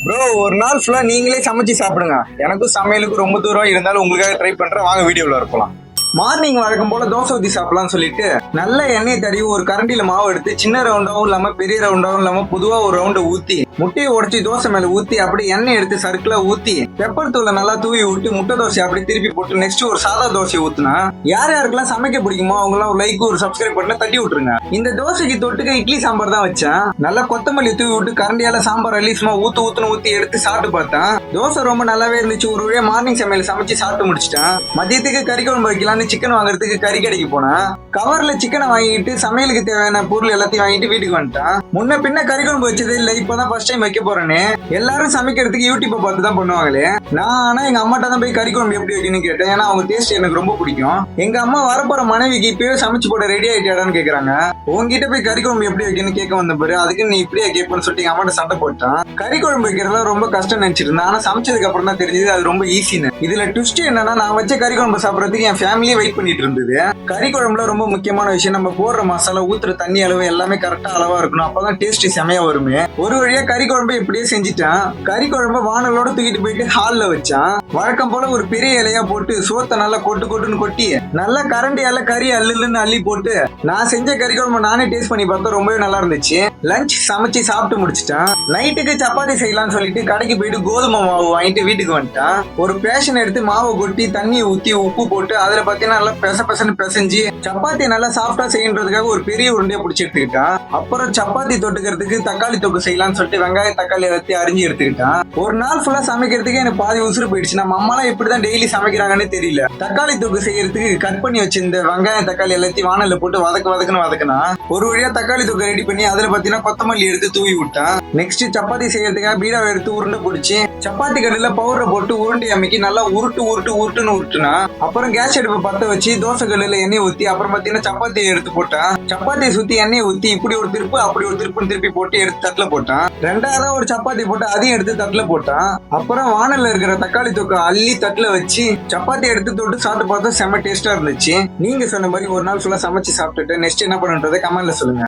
Bro, ஒரு நாள் ஃபுல்லா நீங்களே சமைச்சு சாப்பிடுங்க. எனக்கும் சமையலுக்கு ரொம்ப தூரம் இருந்தாலும் உங்களுக்காக ட்ரை பண்றேன். வாங்க வீடியோல இருக்கலாம். மார்னிங் வழக்கம் போல தோசை ஊத்தி சாப்பிடலாம்னு சொல்லிட்டு நல்ல எண்ணெய் தடவி ஒரு கரண்டியில மாவு எடுத்து சின்ன ரவுண்டாவும் இல்லாம பெரிய ரவுண்டாவும் இல்லாம பொதுவா ஒரு ரவுண்டை ஊத்தி முட்டையை உடைச்சி தோசை மேல ஊத்தி அப்படி எண்ணெய் எடுத்து சர்க்கிளா ஊத்தி பெப்பர் தூளை நல்லா தூவி விட்டு முட்டை தோசை அப்படி திருப்பி போட்டு நெக்ஸ்ட் ஒரு சாதா தோசையை ஊத்துனா யார் யாருக்கெல்லாம் சமைக்க பிடிக்குமோ அவங்க எல்லாம் ஒரு லைக் ஒரு சப்ஸ்கிரைப் பண்ண தட்டி விட்டுருங்க. இந்த தோசைக்கு தொட்டுக்க இட்லி சாம்பார் தான் வச்சேன். நல்லா கொத்தமல்லி தூவி விட்டு கரண்டியால சாம்பார் அள்ளி சும்மா ஊத்து எடுத்து சாப்பிட்டு பார்த்தேன். தோசை ரொம்ப நல்லாவே இருந்துச்சு. ஒரு வழியா மார்னிங் சமையல் சமைச்சு சாப்பிட்டு முடிச்சிட்டேன். மதியத்துக்கு கறி குழம்பு வைக்கலாம் சிக்கன் வாங்குறதுக்கு கறி கடைக்கு போனேன். கவர்ல சிக்கனை வாங்கிட்டு சமையலுக்கு தேவையான பொருள் எல்லாத்தையும் வாங்கிட்டு வீட்டுக்கு வந்துட்டேன். முன்ன பின்ன கறி குழம்பு வச்சது இல்ல, இப்பதான் ஃபர்ஸ்ட் டைம் வைக்க போறேன்னு. எல்லாரும் சமைக்கிறதுக்கு யூடியூப்பை பார்த்து தான் பண்ணுவாங்களே. நான் ஆனா எங்க அம்மாட்ட தான் போய் கறி குழம்பு எப்படி வைக்கணும்னு கேட்டேன். ஏன்னா அவங்க டேஸ்ட் எனக்கு ரொம்ப பிடிக்கும். எங்க அம்மா வரப்போற மனைவிக்கு இப்பவே சமைச்சு போட ரெடி ஆயிட்டாடான்னு கேக்குறாங்க. உங்ககிட்ட போய் கறி குழம்பு எப்படி வைக்கணும்னு கேட்க வந்த பாரு, அதுக்கு நீ இப்படியா கேட்பேன்னு சொல்லிட்டு எங்க அம்மாட்ட சண்டை போட்டான். கறி குழம்பு வைக்கிறதா ரொம்ப கஷ்டம் நினைச்சிட்டு இருந்தேன். ஆனா சமைச்சதுக்கு அப்புறம் தான் தெரிஞ்சது அது ரொம்ப ஈஸின்னு. இதுல ட்விஸ்ட் என்னன்னா, நான் வச்ச கறி குழம்பு சாப்பிடறதுக்கு என் ஃபேமிலியே வெயிட் பண்ணிட்டு இருந்தது. கறி குழம்புல ரொம்ப முக்கியமான விஷயம் நம்ம போடுற மசாலா ஊத்துற தண்ணி அளவு எல்லாமே கரெக்டா அளவா இருக்கணும். அப்பதான் டேஸ்ட் செமையா வருமே. ஒரு வழியா கறி குழம்பு இப்படியே செஞ்சுட்டேன். கறி குழம்பு வானலோட தூக்கிட்டு போயிட்டு ஹால்ல வச்சான். வழக்கம் போல ஒரு பெரிய இலையா போட்டு சோத்தை நல்லா கொட்டுன்னு கொட்டி நல்லா கரண்டியால கறி அள்ளுன்னு அள்ளி போட்டு நான் செஞ்ச கறி குழம்பு நானே டேஸ்ட் பண்ணி பார்த்தா ரொம்பவே நல்லா இருந்துச்சு. லஞ்ச் சமைச்சு சாப்பிட்டு முடிச்சிட்டேன். நைட்டுக்கு சப்பாத்தி செய்யலாம்னு சொல்லிட்டு கடைக்கு போயிட்டு கோதுமை மாவு வாங்கிட்டு வீட்டுக்கு வந்துட்டேன். ஒரு பேஷன் எடுத்து மாவை கொட்டி தண்ணியை ஊத்தி உப்பு போட்டு அதுல பாத்தீங்கன்னா நல்லா பெசன்னு பிசைஞ்சு சப்பாத்தி நல்லா சாஃப்டா செய்யறதுக்காக ஒரு பெரிய உருண்டையை பிடிச்சி எடுத்துக்கிட்டான். அப்புறம் சப்பாத்தி தொட்டுக்கிறதுக்கு தக்காளி தொக்கு செய்யலாம்னு சொல்லிட்டு வெங்காயம் தக்காளி எல்லாத்தையும் அரிஞ்சு எடுத்துக்கிட்டான். ஒரு நாள் ஃபுல்லா சமைக்கிறதுக்கு எனக்கு பாதி உசுறு போயிடுச்சு. நம்ம அம்மாலாம் எப்படிதான் டெய்லி சமைக்கிறாங்கன்னு தெரியல. தக்காளி தொக்கு செய்யறதுக்கு கட் பண்ணி வச்சிருந்த வெங்காயம் தக்காளி எல்லாத்தையும் வானல்ல போட்டு வதக்குனா ஒரு வழியா தக்காளி தொக்கு ரெடி பண்ணி அதுல பாத்தீங்கன்னா கொத்தமல்லி எடுத்து தூவி விட்டான். நெக்ஸ்ட் சப்பாத்தி செய்யறதுக்காக பீடாவை எடுத்து உருண்டை பிடிச்சி சப்பாத்தி கடையில பவுடரை போட்டு உருண்டை அமைக்கி நல்லா உருட்டுன்னு உருட்டுனா அப்புறம் கேஸ் அடுப்பை பத்த வச்சு தோசை கல்லுல எண்ணெய் ஊத்தி அப்புறம் பாத்தீங்கன்னா சப்பாத்தியை எடுத்து போட்டான். சப்பாத்தியை சுத்தி எண்ணெய் ஊத்தி இப்படி ஒரு திருப்பு அப்படி ஒரு திருப்புன்னு திருப்பி போட்டு எடுத்து தட்டுல போட்டான். ரெண்டாவதா ஒரு சப்பாத்தி போட்டு அதையும் எடுத்து தட்டுல போட்டான். அப்புறம் வானல்ல இருக்கிற தக்காளி தொக்கை அள்ளி தட்டுல வச்சு சப்பாத்தி எடுத்து தொட்டு சாப்பிட்டு பார்த்தா செம்ம டேஸ்டா இருந்துச்சு. நீங்க சொன்ன மாதிரி ஒரு நாள் ஃபுல்லா சமைச்சு சாப்பிட்டுட்டு நெக்ஸ்ட் என்ன பண்ணுன்றதை கமெண்ட்ல சொல்லுங்க.